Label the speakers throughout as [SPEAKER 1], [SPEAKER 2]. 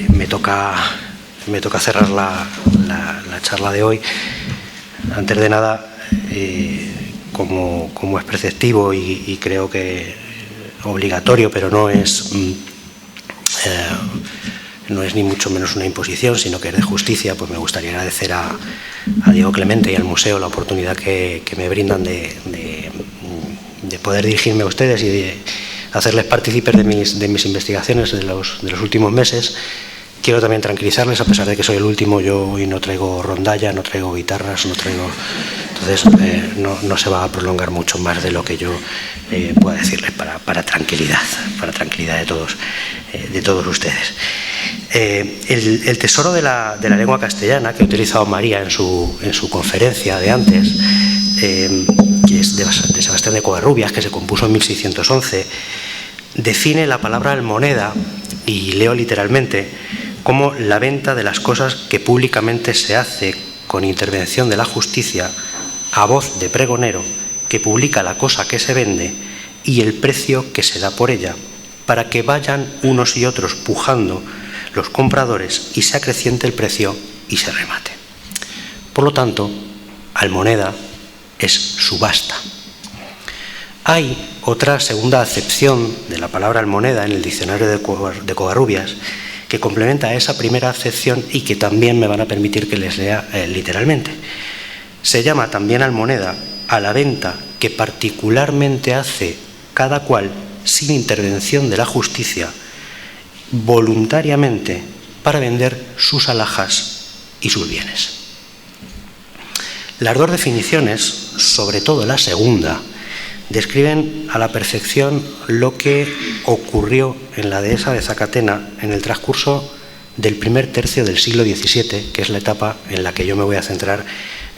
[SPEAKER 1] me toca cerrar la charla de hoy. Antes de nada, como es preceptivo y creo que obligatorio, pero no es ni mucho menos una imposición, sino que es de justicia, pues me gustaría agradecer a Diego Clemente y al Museo la oportunidad que me brindan de poder dirigirme a ustedes y de hacerles partícipes de mis investigaciones de los últimos meses. Quiero también tranquilizarles, a pesar de que soy el último, yo hoy no traigo rondalla, no traigo guitarras, entonces no se va a prolongar mucho más de lo que yo pueda decirles para tranquilidad de todos ustedes. El tesoro de la lengua castellana que ha utilizado María en su conferencia de antes, que es de Sebastián de Covarrubias, que se compuso en 1611, define la palabra almoneda, y leo literalmente, como la venta de las cosas que públicamente se hace con intervención de la justicia a voz de pregonero, que publica la cosa que se vende y el precio que se da por ella, para que vayan unos y otros pujando los compradores y se acreciente el precio y se remate. Por lo tanto, almoneda es subasta. Hay otra segunda acepción de la palabra almoneda en el diccionario de Covarrubias que complementa a esa primera acepción y que también me van a permitir que les lea literalmente. Se llama también almoneda a la venta que particularmente hace cada cual sin intervención de la justicia voluntariamente para vender sus alhajas y sus bienes. Las dos definiciones, sobre todo la segunda, describen a la perfección lo que ocurrió en la dehesa de Zacatena en el transcurso del primer tercio del siglo XVII, que es la etapa en la que yo me voy a centrar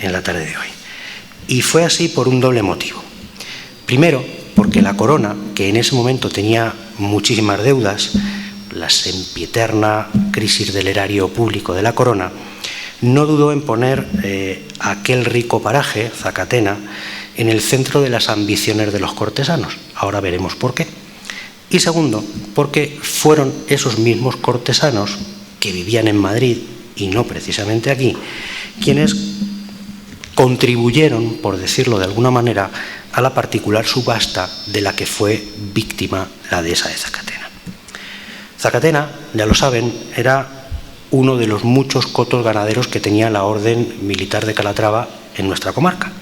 [SPEAKER 1] en la tarde de hoy. Y fue así por un doble motivo. Primero, porque la corona, que en ese momento tenía muchísimas deudas, la sempiterna crisis del erario público de la corona, no dudó en poner aquel rico paraje, Zacatena, en el centro de las ambiciones de los cortesanos. Ahora veremos por qué. Y segundo, porque fueron esos mismos cortesanos que vivían en Madrid, y no precisamente aquí, quienes contribuyeron, por decirlo de alguna manera, a la particular subasta de la que fue víctima la dehesa de Zacatena. Zacatena, ya lo saben, era uno de los muchos cotos ganaderos que tenía la Orden Militar de Calatrava en nuestra comarca.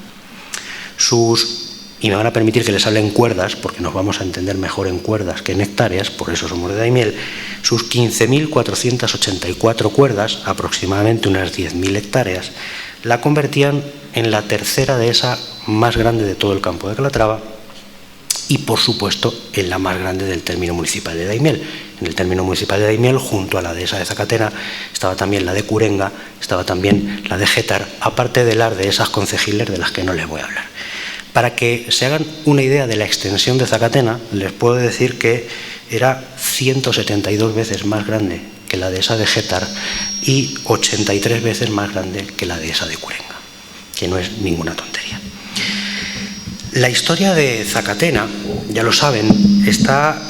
[SPEAKER 1] Y me van a permitir que les hable en cuerdas, porque nos vamos a entender mejor en cuerdas que en hectáreas, por eso somos de Daimiel, sus 15.484 cuerdas, aproximadamente unas 10.000 hectáreas, la convertían en la tercera dehesa más grande de todo el campo de Calatrava y, por supuesto, en la más grande del término municipal de Daimiel. En el término municipal de Daimiel, junto a la dehesa de Zacatena, estaba también la de Curenga, estaba también la de Gétar, aparte de las dehesas concejiles de las que no les voy a hablar. Para que se hagan una idea de la extensión de Zacatena, les puedo decir que era 172 veces más grande que la dehesa de Gétar y 83 veces más grande que la dehesa de Curenga, que no es ninguna tontería. La historia de Zacatena, ya lo saben, está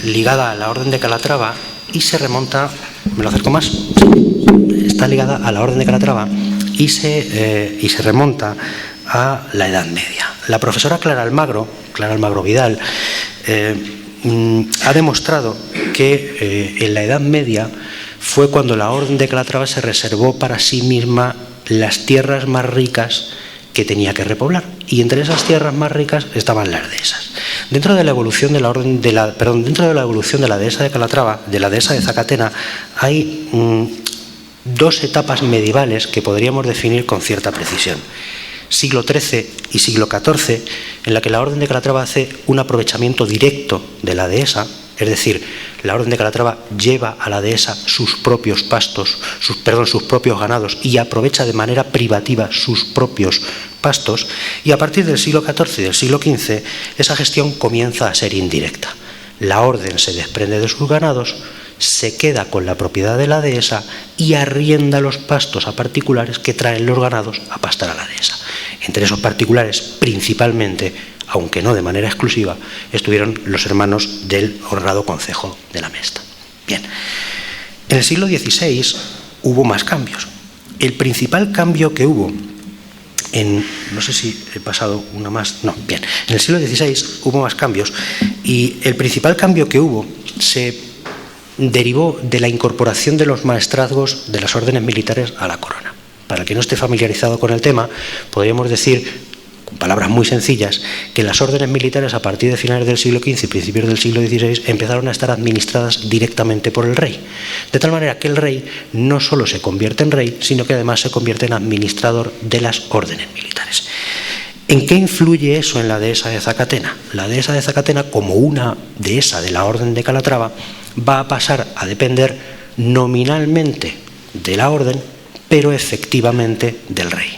[SPEAKER 1] ligada a la Orden de Calatrava y se remonta, ¿me lo acerco más? Está ligada a la Orden de Calatrava y se remonta a la Edad Media. La profesora Clara Almagro Vidal, ha demostrado que en la Edad Media fue cuando la Orden de Calatrava se reservó para sí misma las tierras más ricas que tenía que repoblar, y entre esas tierras más ricas estaban las dehesas. Dentro de la evolución de la dehesa de Calatrava, de la dehesa de Zacatena, hay dos etapas medievales que podríamos definir con cierta precisión. Siglo XIII y siglo XIV, en la que la Orden de Calatrava hace un aprovechamiento directo de la dehesa, es decir, la Orden de Calatrava lleva a la dehesa sus propios pastos, sus propios ganados, y aprovecha de manera privativa sus propios pastos, y a partir del siglo XIV y del siglo XV esa gestión comienza a ser indirecta. La Orden se desprende de sus ganados, se queda con la propiedad de la dehesa y arrienda los pastos a particulares que traen los ganados a pastar a la dehesa. Entre esos particulares, principalmente, aunque no de manera exclusiva, estuvieron los hermanos del honrado concejo de la Mesta. Bien, En el siglo XVI hubo más cambios. El principal cambio que hubo no sé si he pasado una más, no, bien, en el siglo XVI hubo más cambios y el principal cambio que hubo se derivó de la incorporación de los maestrazgos de las órdenes militares a la corona. Para el que no esté familiarizado con el tema, podríamos decir, con palabras muy sencillas, que las órdenes militares a partir de finales del siglo XV y principios del siglo XVI empezaron a estar administradas directamente por el rey. De tal manera que el rey no solo se convierte en rey, sino que además se convierte en administrador de las órdenes militares. ¿En qué influye eso en la dehesa de Zacatena? La dehesa de Zacatena, como una dehesa de la Orden de Calatrava, va a pasar a depender nominalmente de la orden, pero efectivamente del rey.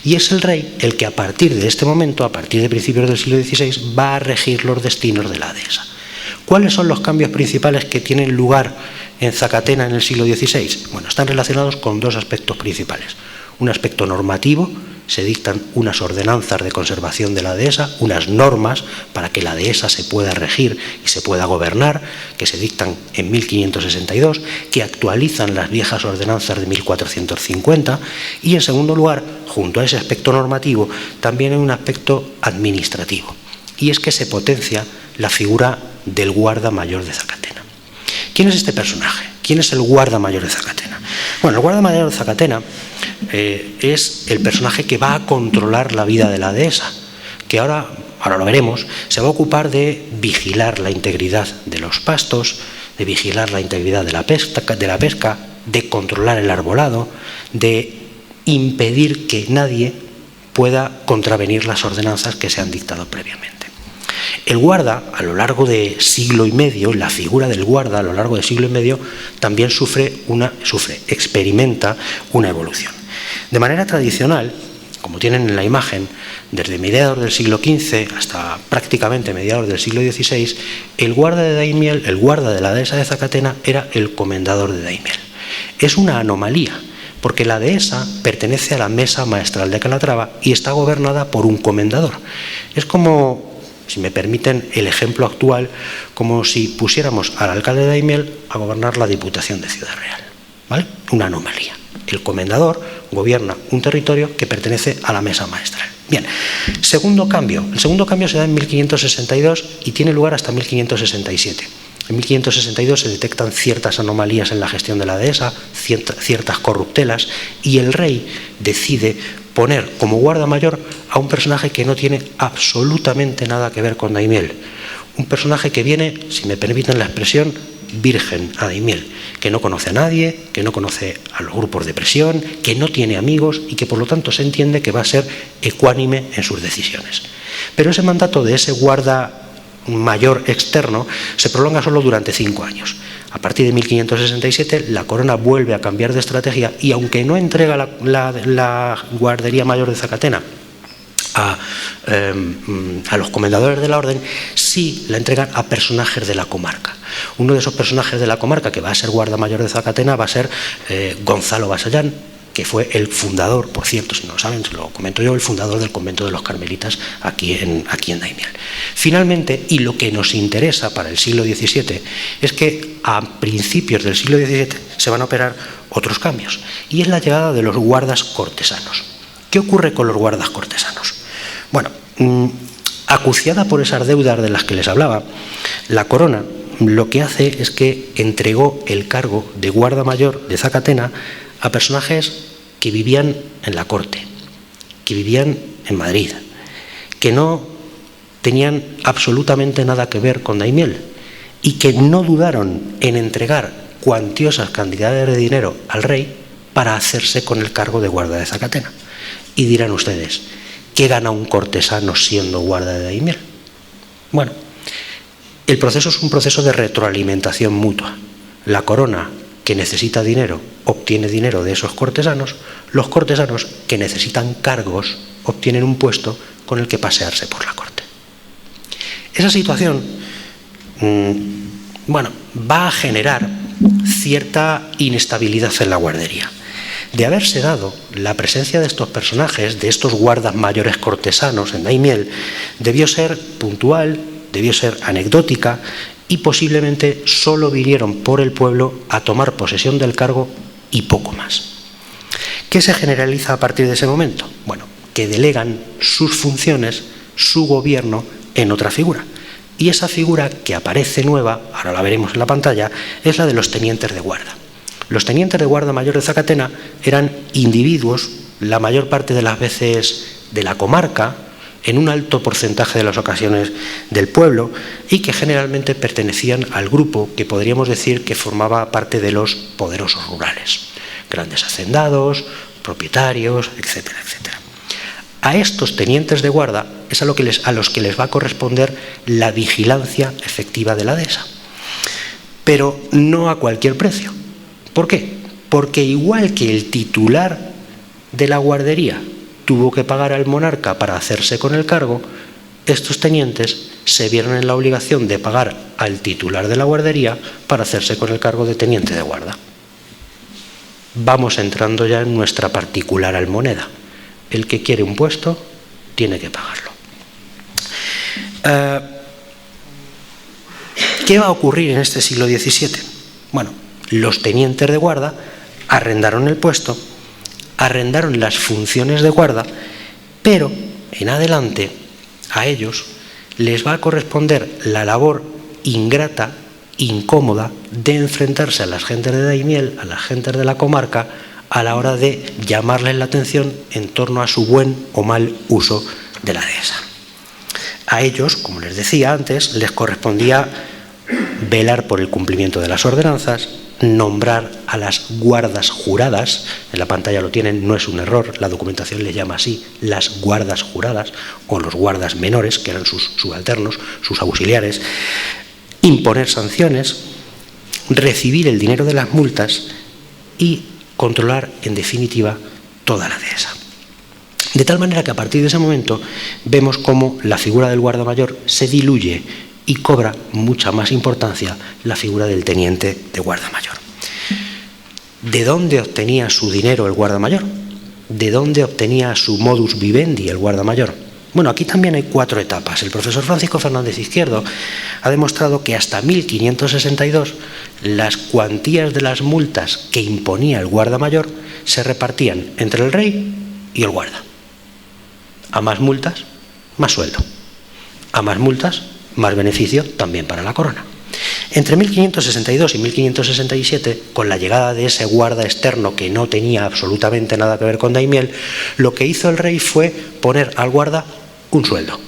[SPEAKER 1] Y es el rey el que a partir de este momento, a partir de principios del siglo XVI, va a regir los destinos de la dehesa. ¿Cuáles son los cambios principales que tienen lugar en Zacatena en el siglo XVI? Bueno, están relacionados con dos aspectos principales. Un aspecto normativo, se dictan unas ordenanzas de conservación de la dehesa, unas normas para que la dehesa se pueda regir y se pueda gobernar, que se dictan en 1562, que actualizan las viejas ordenanzas de 1450, y en segundo lugar, junto a ese aspecto normativo, también hay un aspecto administrativo, y es que se potencia la figura del guarda mayor de Zacatena. ¿Quién es este personaje? ¿Quién es el guarda mayor de Zacatena? Bueno, el guarda mayor de Zacatena es el personaje que va a controlar la vida de la dehesa, que ahora lo veremos, se va a ocupar de vigilar la integridad de los pastos, de vigilar la integridad de la pesca, de controlar el arbolado, de impedir que nadie pueda contravenir las ordenanzas que se han dictado previamente. El guarda, a lo largo de siglo y medio, la figura del guarda a lo largo de siglo y medio también experimenta una evolución. De manera tradicional, como tienen en la imagen, desde mediados del siglo XV hasta prácticamente mediados del siglo XVI, el guarda de Daimiel, el guarda de la dehesa de Zacatena, era el comendador de Daimiel. Es una anomalía, porque la dehesa pertenece a la mesa maestral de Calatrava y está gobernada por un comendador. Es como, si me permiten el ejemplo actual, como si pusiéramos al alcalde de Daimiel a gobernar la Diputación de Ciudad Real, ¿vale? Una anomalía. El comendador gobierna un territorio que pertenece a la mesa maestral. Bien, segundo cambio. El segundo cambio se da en 1562 y tiene lugar hasta 1567. En 1562 se detectan ciertas anomalías en la gestión de la dehesa, ciertas corruptelas, y el rey decide poner como guarda mayor a un personaje que no tiene absolutamente nada que ver con Daimiel. Un personaje que viene, si me permiten la expresión, virgen a Daimiel, que no conoce a nadie, que no conoce a los grupos de presión, que no tiene amigos y que por lo tanto se entiende que va a ser ecuánime en sus decisiones. Pero ese mandato de ese guarda mayor externo se prolonga solo durante 5 años. A partir de 1567 la corona vuelve a cambiar de estrategia y aunque no entrega la guardería mayor de Zacatena a los comendadores de la orden, sí la entregan a personajes de la comarca. Uno de esos personajes de la comarca que va a ser guarda mayor de Zacatena va a ser Gonzalo Basallán, que fue el fundador, por cierto, si no lo saben, se lo comento yo, el fundador del convento de los Carmelitas aquí en Daimiel. Finalmente, y lo que nos interesa para el siglo XVII, es que a principios del siglo XVII se van a operar otros cambios, y es la llegada de los guardas cortesanos. ¿Qué ocurre con los guardas cortesanos? Bueno, acuciada por esas deudas de las que les hablaba, la corona lo que hace es que entregó el cargo de guarda mayor de Zacatena a personajes que vivían en la corte, que vivían en Madrid, que no tenían absolutamente nada que ver con Daimiel y que no dudaron en entregar cuantiosas cantidades de dinero al rey para hacerse con el cargo de guarda de Zacatena. Y dirán ustedes, ¿qué gana un cortesano siendo guarda de Daimiel? Bueno, el proceso es un proceso de retroalimentación mutua. La corona, que necesita dinero, obtiene dinero de esos cortesanos. Los cortesanos, que necesitan cargos, obtienen un puesto con el que pasearse por la corte. Esa situación, va a generar cierta inestabilidad en la guardería. De haberse dado la presencia de estos personajes, de estos guardas mayores cortesanos en Daimiel, debió ser puntual, debió ser anecdótica y posiblemente solo vinieron por el pueblo a tomar posesión del cargo y poco más. ¿Qué se generaliza a partir de ese momento? Bueno, que delegan sus funciones, su gobierno, en otra figura. Y esa figura que aparece nueva, ahora la veremos en la pantalla, es la de los tenientes de guarda. Los tenientes de guarda mayor de Zacatena eran individuos, la mayor parte de las veces de la comarca, en un alto porcentaje de las ocasiones del pueblo, y que generalmente pertenecían al grupo que podríamos decir que formaba parte de los poderosos rurales. Grandes hacendados, propietarios, etcétera, etcétera. A estos tenientes de guarda es a los que les va a corresponder la vigilancia efectiva de la dehesa. Pero no a cualquier precio. ¿Por qué? Porque igual que el titular de la guardería tuvo que pagar al monarca para hacerse con el cargo, estos tenientes se vieron en la obligación de pagar al titular de la guardería para hacerse con el cargo de teniente de guarda. Vamos entrando ya en nuestra particular almoneda. El que quiere un puesto tiene que pagarlo. ¿Qué va a ocurrir en este siglo XVII? Bueno, los tenientes de guarda arrendaron el puesto, arrendaron las funciones de guarda, pero en adelante a ellos les va a corresponder la labor ingrata, incómoda, de enfrentarse a las gentes de Daimiel, a las gentes de la comarca, a la hora de llamarles la atención en torno a su buen o mal uso de la dehesa. A ellos, como les decía antes, les correspondía velar por el cumplimiento de las ordenanzas, nombrar a las guardas juradas, en la pantalla lo tienen, no es un error, la documentación les llama así, las guardas juradas, o los guardas menores, que eran sus subalternos, sus auxiliares, imponer sanciones, recibir el dinero de las multas y controlar, en definitiva, toda la dehesa. De tal manera que a partir de ese momento vemos cómo la figura del guarda mayor se diluye y cobra mucha más importancia la figura del teniente de guarda mayor. ¿De dónde obtenía su dinero el guarda mayor? ¿De dónde obtenía su modus vivendi el guarda mayor? Bueno, aquí también hay 4 etapas. El profesor Francisco Fernández Izquierdo ha demostrado que hasta 1562 las cuantías de las multas que imponía el guarda mayor se repartían entre el rey y el guarda. A más multas, más sueldo. A más multas, más beneficio también para la corona. Entre 1562 y 1567, con la llegada de ese guarda externo que no tenía absolutamente nada que ver con Daimiel, lo que hizo el rey fue poner al guarda un sueldo.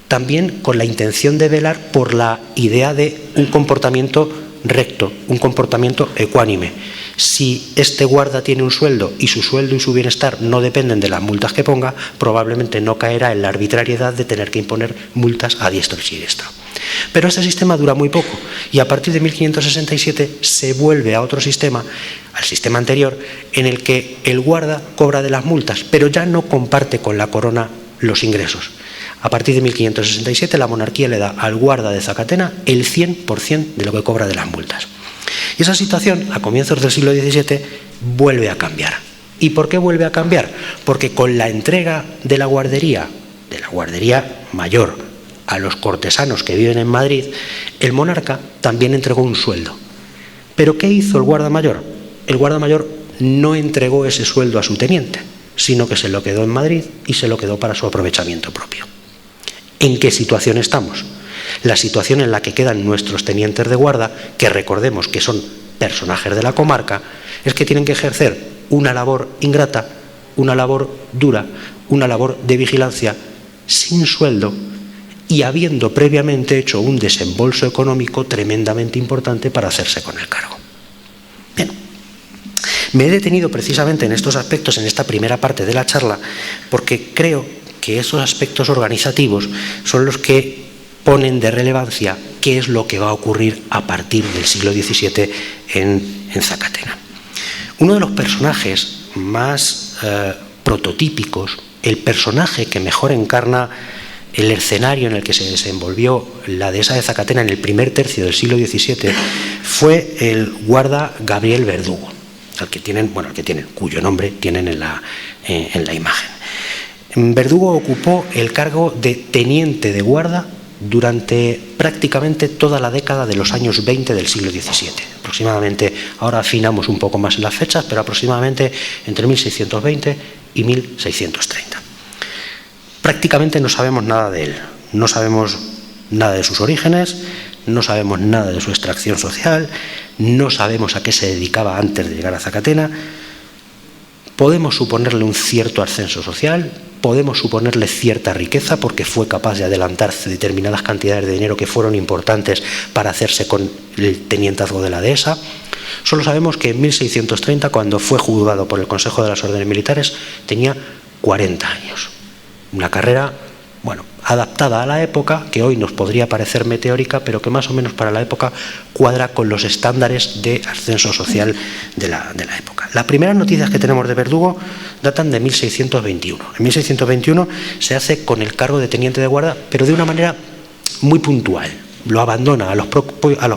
[SPEAKER 1] También con la intención de velar por la idea de un comportamiento recto, un comportamiento ecuánime. Si este guarda tiene un sueldo y su sueldo y su bienestar no dependen de las multas que ponga, probablemente no caerá en la arbitrariedad de tener que imponer multas a diestro y siniestro. Pero este sistema dura muy poco y a partir de 1567 se vuelve a otro sistema, al sistema anterior, en el que el guarda cobra de las multas, pero ya no comparte con la corona los ingresos. A partir de 1567 la monarquía le da al guarda de Zacatena el 100% de lo que cobra de las multas. Y esa situación, a comienzos del siglo XVII, vuelve a cambiar. ¿Y por qué vuelve a cambiar? Porque con la entrega de la guardería mayor, a los cortesanos que viven en Madrid, el monarca también entregó un sueldo. ¿Pero qué hizo el guarda mayor? El guarda mayor no entregó ese sueldo a su teniente, sino que se lo quedó en Madrid y se lo quedó para su aprovechamiento propio. ¿En qué situación estamos? La situación en la que quedan nuestros tenientes de guarda, que recordemos que son personajes de la comarca, es que tienen que ejercer una labor ingrata, una labor dura, una labor de vigilancia sin sueldo y habiendo previamente hecho un desembolso económico tremendamente importante para hacerse con el cargo. Bien, me he detenido precisamente en estos aspectos en esta primera parte de la charla porque creo que esos aspectos organizativos son los que ponen de relevancia qué es lo que va a ocurrir a partir del siglo XVII en Zacatena. Uno de los personajes más prototípicos, el personaje que mejor encarna el escenario en el que se desenvolvió la dehesa de Zacatena en el primer tercio del siglo XVII, fue el guarda Gabriel Verdugo, cuyo nombre tienen en la imagen. Verdugo ocupó el cargo de teniente de guarda durante prácticamente toda la década de los años 20 del siglo XVII. Aproximadamente, ahora afinamos un poco más en las fechas, pero aproximadamente entre 1620 y 1630. Prácticamente no sabemos nada de él, no sabemos nada de sus orígenes, no sabemos nada de su extracción social, no sabemos a qué se dedicaba antes de llegar a Zacatena. Podemos suponerle un cierto ascenso social, podemos suponerle cierta riqueza porque fue capaz de adelantar determinadas cantidades de dinero que fueron importantes para hacerse con el tenientazgo de la dehesa. Solo sabemos que en 1630, cuando fue juzgado por el Consejo de las Órdenes Militares, tenía 40 años. Una carrera, bueno, adaptada a la época, que hoy nos podría parecer meteórica, pero que más o menos para la época cuadra con los estándares de ascenso social de la época. Las primeras noticias que tenemos de Verdugo datan de 1621. En 1621 se hace con el cargo de teniente de guarda, pero de una manera muy puntual. Lo abandona a los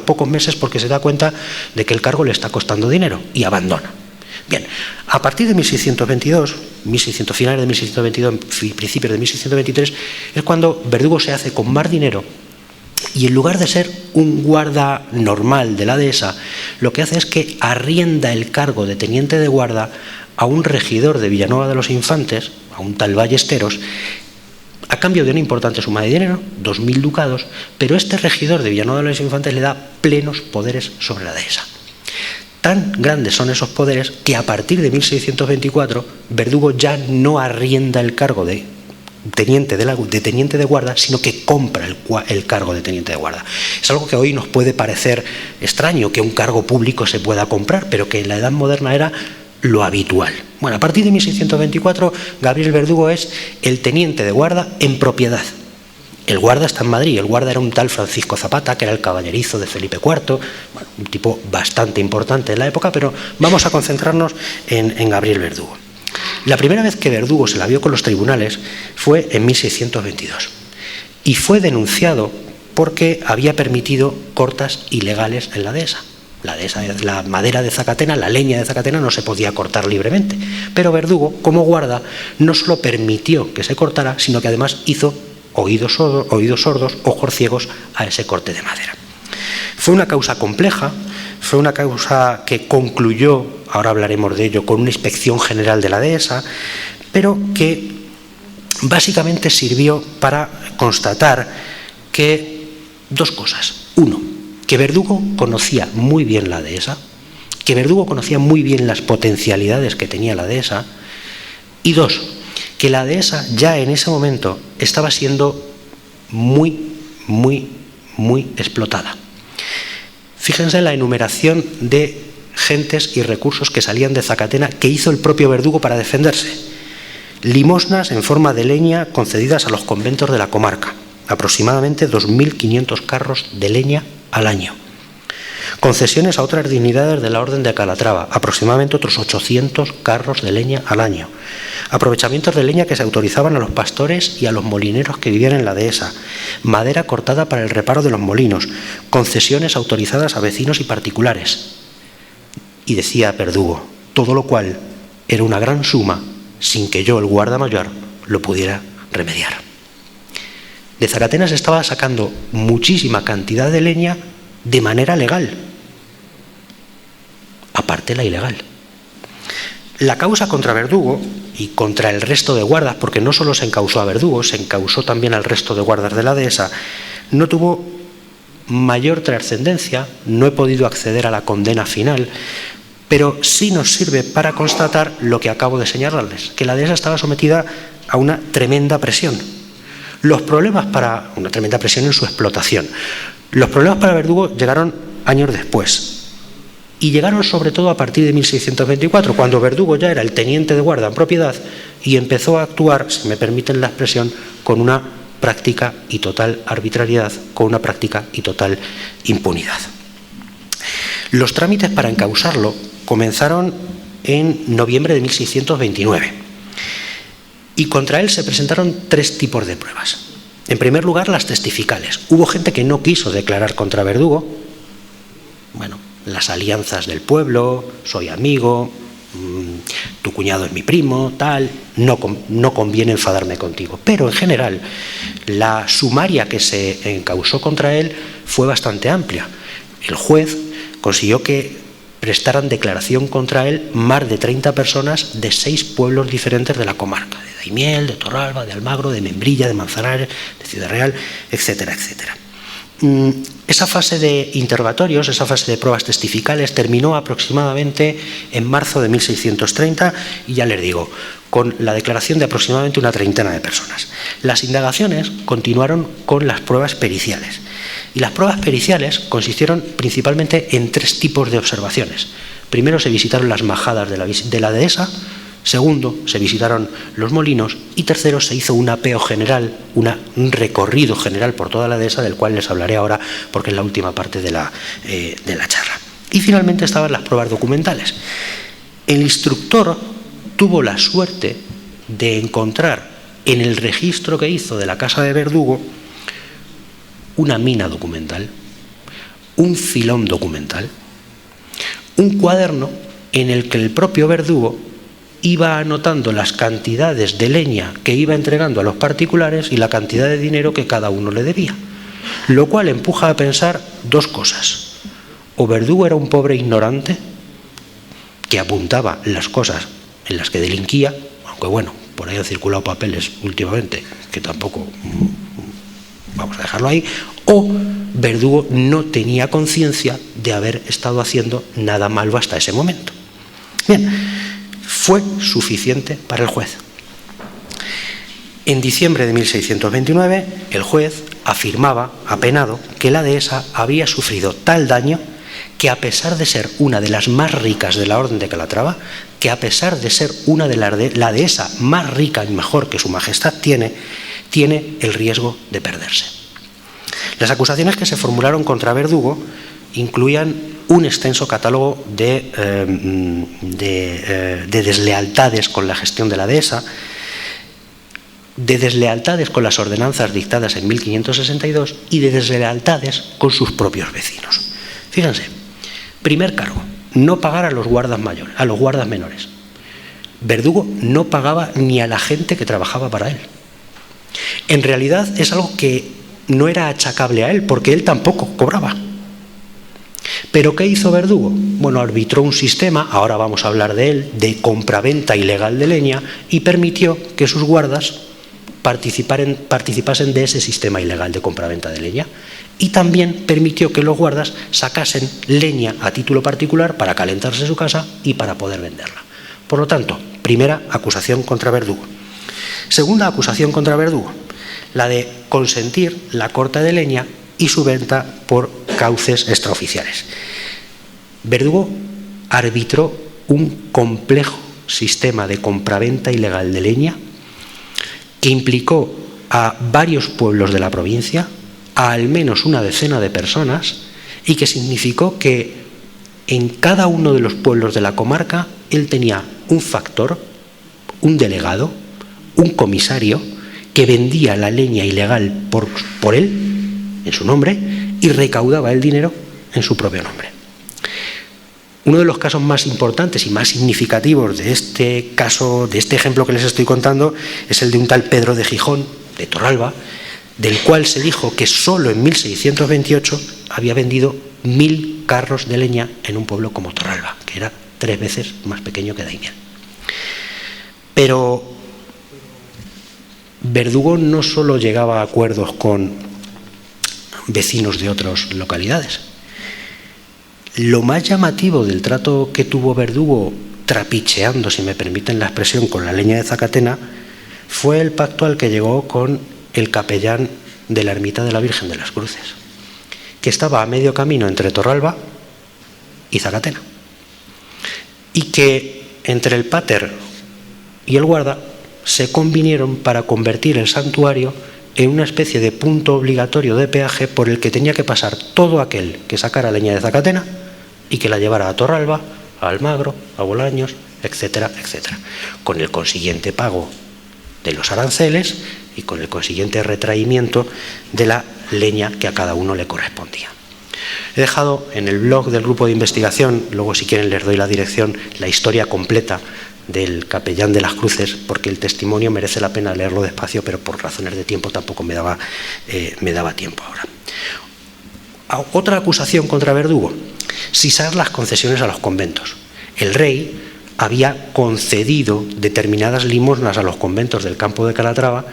[SPEAKER 1] pocos meses porque se da cuenta de que el cargo le está costando dinero y abandona. Bien, a partir de 1622, finales de 1622, principios de 1623, es cuando Verdugo se hace con más dinero y en lugar de ser un guarda normal de la dehesa, lo que hace es que arrienda el cargo de teniente de guarda a un regidor de Villanueva de los Infantes, a un tal Ballesteros, a cambio de una importante suma de dinero, 2.000 ducados, pero este regidor de Villanueva de los Infantes le da plenos poderes sobre la dehesa. Tan grandes son esos poderes que a partir de 1624 Verdugo ya no arrienda el cargo de teniente de guarda, sino que compra el cargo de teniente de guarda. Es algo que hoy nos puede parecer extraño, que un cargo público se pueda comprar, pero que en la Edad Moderna era lo habitual. Bueno, a partir de 1624 Gabriel Verdugo es el teniente de guarda en propiedad. El guarda está en Madrid, el guarda era un tal Francisco Zapata, que era el caballerizo de Felipe IV, bueno, un tipo bastante importante en la época, pero vamos a concentrarnos en Gabriel Verdugo. La primera vez que Verdugo se la vio con los tribunales fue en 1622 y fue denunciado porque había permitido cortas ilegales en la dehesa. La madera de Zacatena, la leña de Zacatena no se podía cortar libremente, pero Verdugo, como guarda, no solo permitió que se cortara, sino que además hizo oídos sordos, ojos ciegos a ese corte de madera. Fue una causa compleja, fue una causa que concluyó, ahora hablaremos de ello, con una inspección general de la dehesa, pero que básicamente sirvió para constatar que dos cosas. Uno, que Verdugo conocía muy bien la dehesa, que Verdugo conocía muy bien las potencialidades que tenía la dehesa, y dos, que la dehesa ya en ese momento estaba siendo muy explotada. Fíjense en la enumeración de gentes y recursos que salían de Zacatena que hizo el propio Verdugo para defenderse. Limosnas en forma de leña concedidas a los conventos de la comarca, aproximadamente 2.500 carros de leña al año. Concesiones a otras dignidades de la Orden de Calatrava, aproximadamente otros 800 carros de leña al año. Aprovechamientos de leña que se autorizaban a los pastores y a los molineros que vivían en la dehesa. Madera cortada para el reparo de los molinos. Concesiones autorizadas a vecinos y particulares. Y decía Verdugo, todo lo cual era una gran suma sin que yo, el guarda mayor, lo pudiera remediar. De Zacatena se estaba sacando muchísima cantidad de leña de manera legal, aparte la ilegal. La causa contra Verdugo y contra el resto de guardas, porque no solo se encausó a Verdugo, se encausó también al resto de guardas de la dehesa, no tuvo mayor trascendencia, no he podido acceder a la condena final, pero sí nos sirve para constatar lo que acabo de señalarles, que la dehesa estaba sometida a una tremenda presión. Los problemas para una tremenda presión en su explotación. Los problemas para Verdugo llegaron años después y llegaron sobre todo a partir de 1624, cuando Verdugo ya era el teniente de guarda en propiedad y empezó a actuar, si me permiten la expresión, con una práctica y total arbitrariedad, con una práctica y total impunidad. Los trámites para encausarlo comenzaron en noviembre de 1629 y contra él se presentaron tres tipos de pruebas. En primer lugar, las testificales. Hubo gente que no quiso declarar contra Verdugo. Bueno, las alianzas del pueblo, soy amigo, tu cuñado es mi primo, tal, no conviene enfadarme contigo. Pero en general, la sumaria que se encausó contra él fue bastante amplia. El juez consiguió que prestaran declaración contra él más de 30 personas de 6 pueblos diferentes de la comarca, de Daimiel, de Torralba, de Almagro, de Membrilla, de Manzanares, de Ciudad Real, etcétera, etcétera. Esa fase de interrogatorios, esa fase de pruebas testificales terminó aproximadamente en marzo de 1630 y ya les digo, con la declaración de aproximadamente una treintena de personas. Las indagaciones continuaron con las pruebas periciales y las pruebas periciales consistieron principalmente en 3 tipos de observaciones. Primero se visitaron las majadas de la dehesa, segundo se visitaron los molinos y tercero se hizo un apeo general, un recorrido general por toda la dehesa, del cual les hablaré ahora porque es la última parte de la charla. Y finalmente estaban las pruebas documentales. El instructor tuvo la suerte de encontrar en el registro que hizo de la casa de Verdugo una mina documental, un filón documental, un cuaderno en el que el propio Verdugo iba anotando las cantidades de leña que iba entregando a los particulares y la cantidad de dinero que cada uno le debía. Lo cual empuja a pensar 2 cosas. O Verdugo era un pobre ignorante que apuntaba las cosas en las que delinquía, aunque bueno, por ahí han circulado papeles últimamente que tampoco vamos a dejarlo ahí, o Verdugo no tenía conciencia de haber estado haciendo nada malo hasta ese momento. Bien, fue suficiente para el juez. En diciembre de 1629, el juez afirmaba, apenado, que la dehesa había sufrido tal daño que, a pesar de ser una de las más ricas de la Orden de Calatrava, que a pesar de ser una de la dehesa más rica y mejor que su majestad tiene el riesgo de perderse. Las acusaciones que se formularon contra Verdugo incluían un extenso catálogo de deslealtades con la gestión de la dehesa, de deslealtades con las ordenanzas dictadas en 1562 y de deslealtades con sus propios vecinos. Fíjense, primer cargo, no pagar a los guardas mayores, a los guardas menores. Verdugo no pagaba ni a la gente que trabajaba para él. En realidad es algo que no era achacable a él, porque él tampoco cobraba. ¿Pero qué hizo Verdugo? Bueno, arbitró un sistema, ahora vamos a hablar de él, de compraventa ilegal de leña, y permitió que sus guardas participasen de ese sistema ilegal de compraventa de leña. Y también permitió que los guardas sacasen leña a título particular para calentarse su casa y para poder venderla. Por lo tanto, primera acusación contra Verdugo. Segunda acusación contra Verdugo, la de consentir la corta de leña y su venta por cauces extraoficiales. Verdugo arbitró un complejo sistema de compraventa ilegal de leña que implicó a varios pueblos de la provincia, a al menos una decena de personas, y que significó que en cada uno de los pueblos de la comarca él tenía un factor, un delegado, un comisario que vendía la leña ilegal por él, en su nombre, y recaudaba el dinero en su propio nombre. Uno de los casos más importantes y más significativos de este caso, de este ejemplo que les estoy contando, es el de un tal Pedro de Gijón, de Torralba, del cual se dijo que solo en 1628 había vendido 1000 carros de leña en un pueblo como Torralba, que era 3 veces más pequeño que Daimiel. Pero Verdugo no solo llegaba a acuerdos con vecinos de otras localidades. Lo más llamativo del trato que tuvo Verdugo, trapicheando, si me permiten la expresión, con la leña de Zacatena, fue el pacto al que llegó con el capellán de la ermita de la Virgen de las Cruces, que estaba a medio camino entre Torralba y Zacatena, y que entre el pater y el guarda se convinieron para convertir el santuario en una especie de punto obligatorio de peaje por el que tenía que pasar todo aquel que sacara leña de Zacatena y que la llevara a Torralba, a Almagro, a Bolaños, etcétera, etcétera, con el consiguiente pago de los aranceles y con el consiguiente retraimiento de la leña que a cada uno le correspondía. He dejado en el blog del grupo de investigación, luego si quieren les doy la dirección, la historia completa del capellán de las Cruces, porque el testimonio merece la pena leerlo despacio, pero por razones de tiempo tampoco me daba tiempo ahora. Otra acusación contra Verdugo: sisar las concesiones a los conventos. El rey había concedido determinadas limosnas a los conventos del campo de Calatrava,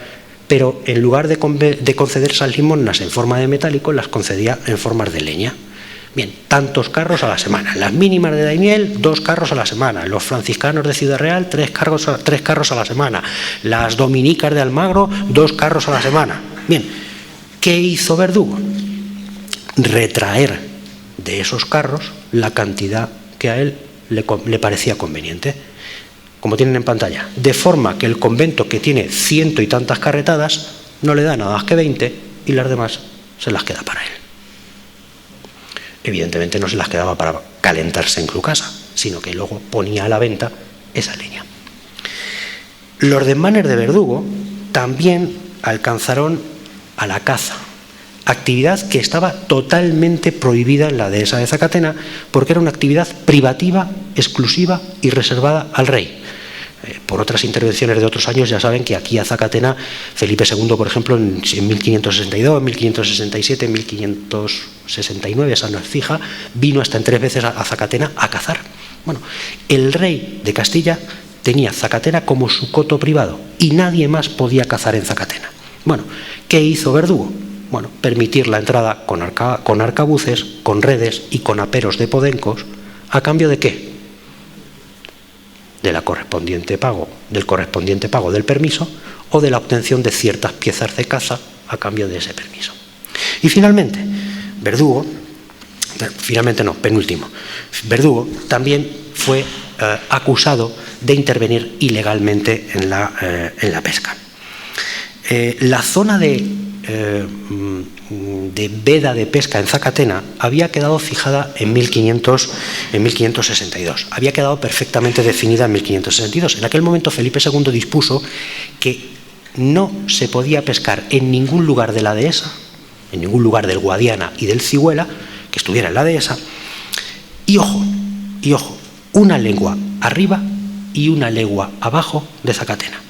[SPEAKER 1] pero en lugar de conceder esas limosnas en forma de metálico, las concedía en formas de leña. Bien, tantos carros a la semana. Las mínimas de Daimiel, 2 carros a la semana. Los franciscanos de Ciudad Real, 3 carros a la semana. Las dominicas de Almagro, 2 carros a la semana. Bien, ¿qué hizo Verdugo? Retraer de esos carros la cantidad que a él le parecía conveniente, como tienen en pantalla, de forma que el convento, que tiene 100 y tantas carretadas, no le da nada más que 20 y las demás se las queda para él. Evidentemente no se las quedaba para calentarse en su casa, sino que luego ponía a la venta esa leña. Los desmanes de Verdugo también alcanzaron a la caza, actividad que estaba totalmente prohibida en la dehesa de Zacatena, porque era una actividad privativa, exclusiva y reservada al rey. Por otras intervenciones de otros años ya saben que aquí a Zacatena, Felipe II, por ejemplo, en 1562, en 1567, en 1569, esa no es fija, vino hasta en 3 veces a Zacatena a cazar. Bueno, el rey de Castilla tenía Zacatena como su coto privado y nadie más podía cazar en Zacatena. Bueno, ¿qué hizo Verdugo? Bueno, permitir la entrada con arcabuces, con redes y con aperos de podencos, ¿a cambio de qué? Del correspondiente pago del permiso o de la obtención de ciertas piezas de caza a cambio de ese permiso. Y finalmente, Verdugo también fue acusado de intervenir ilegalmente en la pesca. La zona de veda de pesca en Zacatena había quedado fijada en 1562. Había quedado perfectamente definida en 1562. En aquel momento Felipe II dispuso que no se podía pescar en ningún lugar de la dehesa, en ningún lugar del Guadiana y del Cigüela, que estuviera en la dehesa, y ojo, una legua arriba y una legua abajo de Zacatena.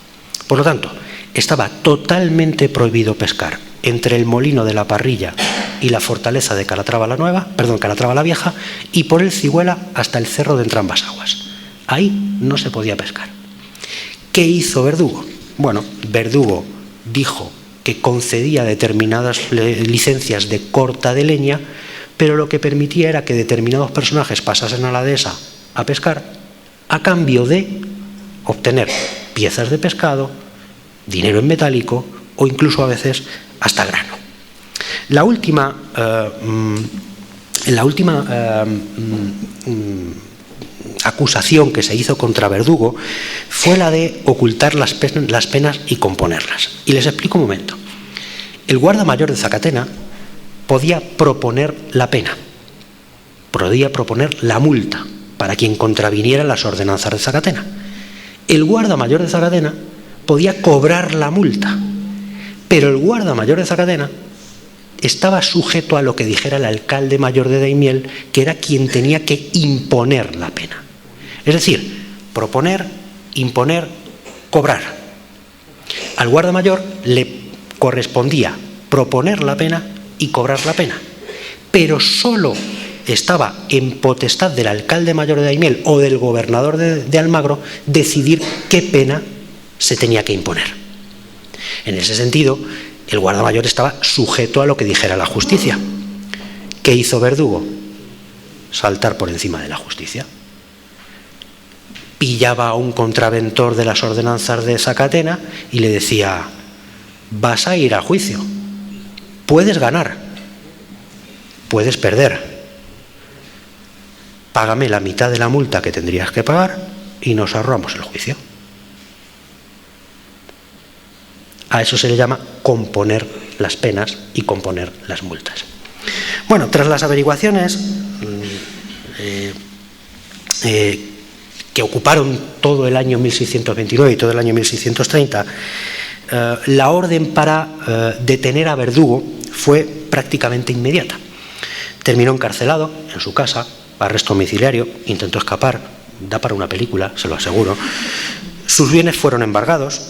[SPEAKER 1] Por lo tanto, estaba totalmente prohibido pescar entre el molino de la Parrilla y la fortaleza de Calatrava la Vieja, y por el Cigüela hasta el cerro de Entrambas Aguas. Ahí no se podía pescar. ¿Qué hizo Verdugo? Bueno, Verdugo dijo que concedía determinadas licencias de corta de leña, pero lo que permitía era que determinados personajes pasasen a la dehesa a pescar a cambio de obtener piezas de pescado, dinero en metálico o incluso a veces hasta grano. La última acusación que se hizo contra Verdugo fue la de ocultar las penas y componerlas. Y les explico un momento. El guarda mayor de Zacatena podía proponer la pena, podía proponer la multa para quien contraviniera las ordenanzas de Zacatena. El guarda mayor de Zacatena podía cobrar la multa, pero el guarda mayor de Zacatena estaba sujeto a lo que dijera el alcalde mayor de Daimiel, que era quien tenía que imponer la pena. Es decir, proponer, imponer, cobrar. Al guarda mayor le correspondía proponer la pena y cobrar la pena, pero solo estaba en potestad del alcalde mayor de Daimiel o del gobernador de Almagro decidir qué pena se tenía que imponer. En ese sentido, el guarda mayor estaba sujeto a lo que dijera la justicia. ¿Qué hizo Verdugo? Saltar por encima de la justicia. Pillaba a un contraventor de las ordenanzas de Zacatena y le decía: vas a ir a juicio, puedes ganar, puedes perder, págame la mitad de la multa que tendrías que pagar y nos ahorramos el juicio. A eso se le llama componer las penas y componer las multas. Bueno, tras las averiguaciones que ocuparon todo el año 1629 y todo el año 1630, la orden para detener a Verdugo fue prácticamente inmediata. Terminó encarcelado en su casa, arresto domiciliario, intentó escapar, da para una película, se lo aseguro. Sus bienes fueron embargados,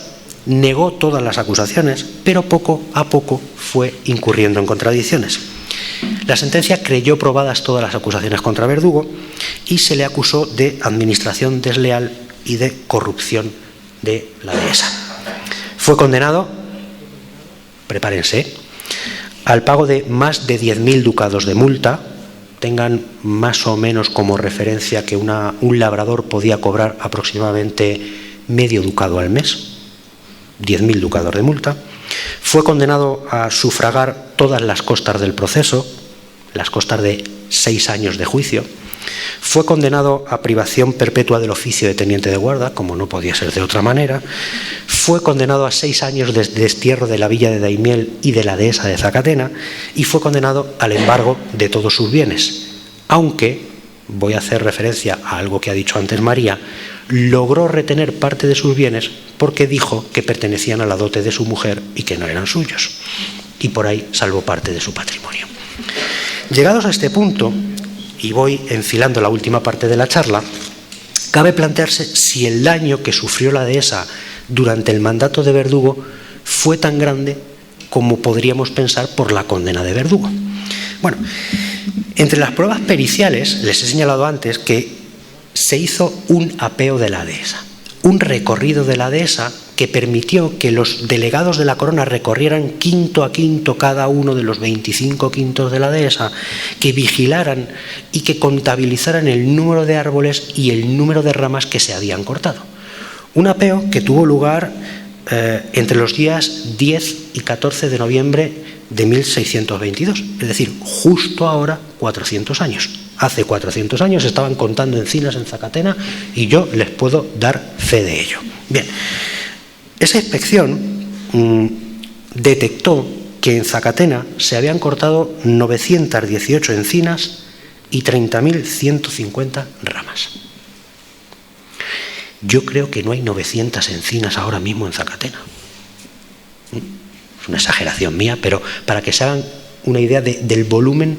[SPEAKER 1] negó todas las acusaciones, pero poco a poco fue incurriendo en contradicciones. La sentencia creyó probadas todas las acusaciones contra Verdugo y se le acusó de administración desleal y de corrupción de la dehesa. Fue condenado, prepárense, al pago de más de 10.000 ducados de multa. Tengan más o menos como referencia que un labrador podía cobrar aproximadamente medio ducado al mes, 10.000 ducados de multa. Fue condenado a sufragar todas las costas del proceso, las costas de 6 años de juicio. Fue condenado a privación perpetua del oficio de teniente de guarda, como no podía ser de otra manera. Fue condenado a 6 años de destierro de la villa de Daimiel y de la dehesa de Zacatena, y fue condenado al embargo de todos sus bienes. Aunque, voy a hacer referencia a algo que ha dicho antes María, logró retener parte de sus bienes porque dijo que pertenecían a la dote de su mujer y que no eran suyos. Y por ahí salvó parte de su patrimonio. Llegados a este punto, y voy enfilando la última parte de la charla, cabe plantearse si el daño que sufrió la dehesa durante el mandato de Verdugo fue tan grande como podríamos pensar por la condena de Verdugo. Bueno, entre las pruebas periciales, les he señalado antes que se hizo un apeo de la dehesa, un recorrido de la dehesa que permitió que los delegados de la corona recorrieran quinto a quinto cada uno de los 25 quintos de la dehesa, que vigilaran y que contabilizaran el número de árboles y el número de ramas que se habían cortado. Un apeo que tuvo lugar entre los días 10 y 14 de noviembre de 1622, es decir, justo ahora 400 años. Hace 400 años estaban contando encinas en Zacatena y yo les puedo dar fe de ello. Bien, esa inspección detectó que en Zacatena se habían cortado 918 encinas y 30.150 ramas. Yo creo que no hay 900 encinas ahora mismo en Zacatena. Es una exageración mía, pero para que se hagan una idea del volumen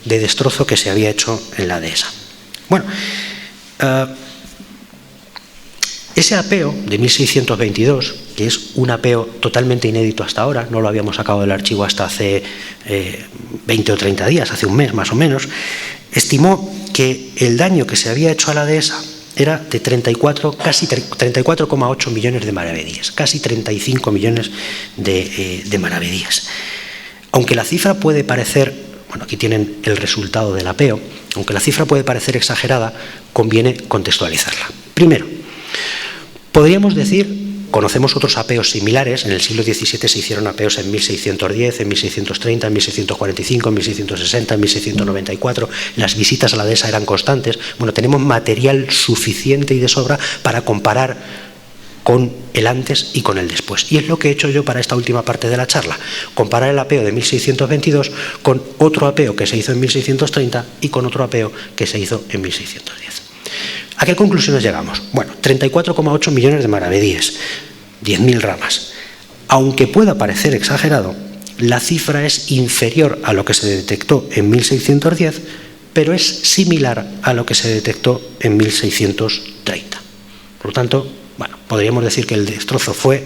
[SPEAKER 1] de destrozo que se había hecho en la dehesa. Bueno, ese apeo de 1622, que es un apeo totalmente inédito hasta ahora, no lo habíamos sacado del archivo hasta hace 20 o 30 días, hace un mes más o menos, estimó que el daño que se había hecho a la dehesa era de casi 34,8 millones de maravedíes, casi 35 millones de maravedíes. Aunque la cifra puede parecer, bueno, aquí tienen el resultado del apeo, aunque la cifra puede parecer exagerada, conviene contextualizarla. Primero, podríamos decir, conocemos otros apeos similares, en el siglo XVII se hicieron apeos en 1610, en 1630, en 1645, en 1660, en 1694, las visitas a la dehesa eran constantes. Bueno, tenemos material suficiente y de sobra para comparar con el antes y con el después. Y es lo que he hecho yo para esta última parte de la charla, comparar el apeo de 1622 con otro apeo que se hizo en 1630 y con otro apeo que se hizo en 1610. ¿A qué conclusiones llegamos? Bueno, 34,8 millones de maravedíes, 10.000 ramas. Aunque pueda parecer exagerado, la cifra es inferior a lo que se detectó en 1610, pero es similar a lo que se detectó en 1630. Por lo tanto, bueno, podríamos decir que el destrozo fue,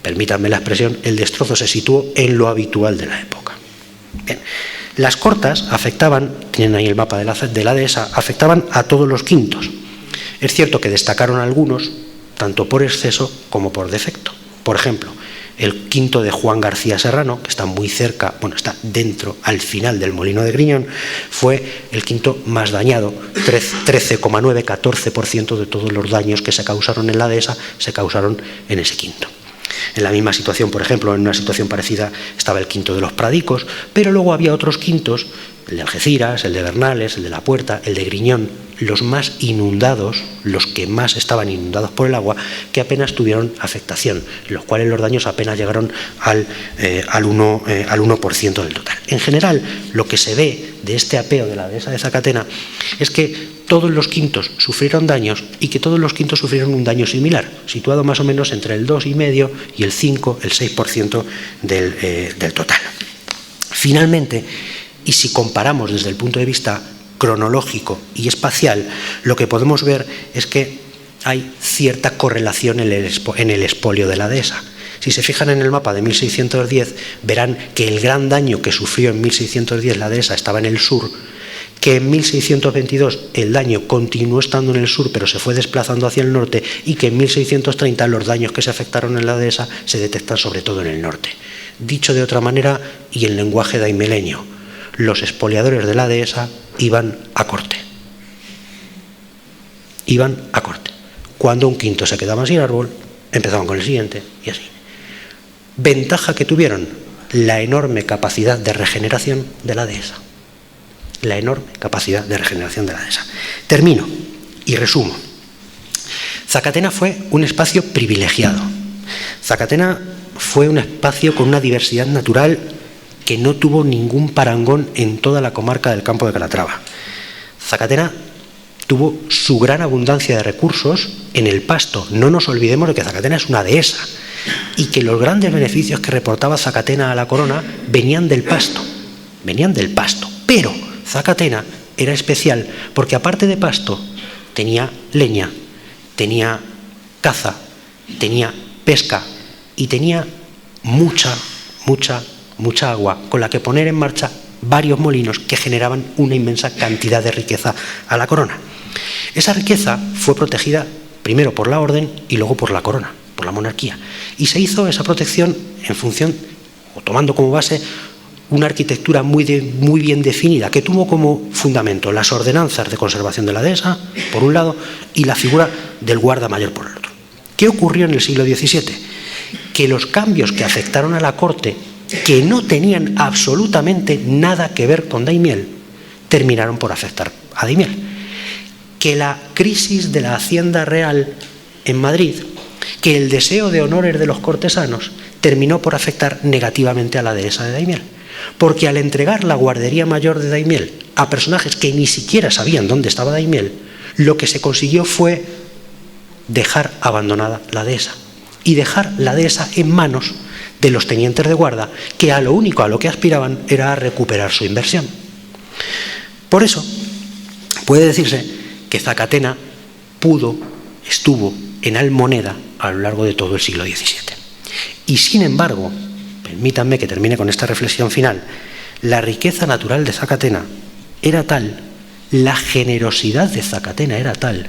[SPEAKER 1] permítanme la expresión, el destrozo se situó en lo habitual de la época. Bien. Las cortas afectaban, tienen ahí el mapa de la dehesa, afectaban a todos los quintos. Es cierto que destacaron algunos, tanto por exceso como por defecto. Por ejemplo, el quinto de Juan García Serrano, que está muy cerca, bueno, está dentro, al final del Molino de Griñón, fue el quinto más dañado. 13,9, 14% de todos los daños que se causaron en la dehesa se causaron en ese quinto. En la misma situación, por ejemplo, en una situación parecida estaba el quinto de los Pradicos, pero luego había otros quintos, el de Algeciras, el de Bernales, el de La Puerta, el de Griñón, los más inundados, los que más estaban inundados por el agua, que apenas tuvieron afectación, en los cuales los daños apenas llegaron al 1% del total. En general, lo que se ve de este apeo de la dehesa de Zacatena es que todos los quintos sufrieron daños y que todos los quintos sufrieron un daño similar, situado más o menos entre el 2,5 y el 5, el 6% del total. Finalmente, Y si comparamos desde el punto de vista cronológico y espacial, lo que podemos ver es que hay cierta correlación en el expolio de la dehesa. Si se fijan en el mapa de 1610, verán que el gran daño que sufrió en 1610 la dehesa estaba en el sur, que en 1622 el daño continuó estando en el sur pero se fue desplazando hacia el norte, y que en 1630 los daños que se afectaron en la dehesa se detectan sobre todo en el norte. Dicho de otra manera y en lenguaje daimileño, los expoliadores de la dehesa iban a corte. Iban a corte. Cuando un quinto se quedaba sin árbol, empezaban con el siguiente y así. Ventaja que tuvieron: la enorme capacidad de regeneración de la dehesa. La enorme capacidad de regeneración de la dehesa. Termino y resumo. Zacatena fue un espacio privilegiado. Zacatena fue un espacio con una diversidad natural que no tuvo ningún parangón en toda la comarca del Campo de Calatrava. Zacatena tuvo su gran abundancia de recursos en el pasto. No nos olvidemos de que Zacatena es una dehesa y que los grandes beneficios que reportaba Zacatena a la corona venían del pasto. Venían del pasto. Pero Zacatena era especial porque, aparte de pasto, tenía leña, tenía caza, tenía pesca y tenía mucha agua con la que poner en marcha varios molinos que generaban una inmensa cantidad de riqueza a la corona. Esa riqueza fue protegida primero por la orden y luego por la corona, por la monarquía. Y se hizo esa protección en función, o tomando como base, una arquitectura muy bien definida, que tuvo como fundamento las ordenanzas de conservación de la dehesa, por un lado, y la figura del guarda mayor por el otro. ¿Qué ocurrió en el siglo XVII? Que los cambios que afectaron a la corte, que no tenían absolutamente nada que ver con Daimiel, terminaron por afectar a Daimiel. Que la crisis de la hacienda real en Madrid, que el deseo de honores de los cortesanos, terminó por afectar negativamente a la dehesa de Daimiel. Porque al entregar la guardería mayor de Daimiel a personajes que ni siquiera sabían dónde estaba Daimiel, lo que se consiguió fue dejar abandonada la dehesa y dejar la dehesa en manos de los tenientes de guarda, que a lo único a lo que aspiraban era a recuperar su inversión. Por eso puede decirse que Zacatena estuvo en almoneda a lo largo de todo el siglo XVII. Y sin embargo, permítanme que termine con esta reflexión final, la riqueza natural de Zacatena era tal, la generosidad de Zacatena era tal,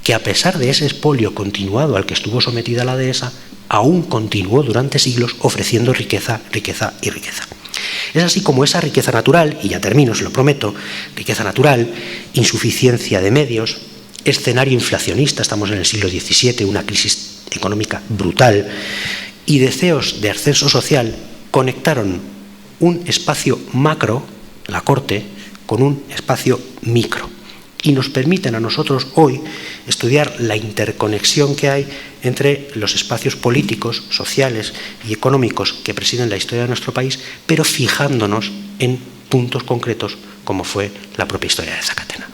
[SPEAKER 1] que a pesar de ese expolio continuado al que estuvo sometida la dehesa, aún continuó durante siglos ofreciendo riqueza, riqueza y riqueza. Es así como esa riqueza natural, y ya termino, se lo prometo, riqueza natural, insuficiencia de medios, escenario inflacionista, estamos en el siglo XVII, una crisis económica brutal, y deseos de ascenso social, conectaron un espacio macro, la corte, con un espacio micro. Y nos permiten a nosotros hoy estudiar la interconexión que hay entre los espacios políticos, sociales y económicos que presiden la historia de nuestro país, pero fijándonos en puntos concretos como fue la propia historia de Zacatena.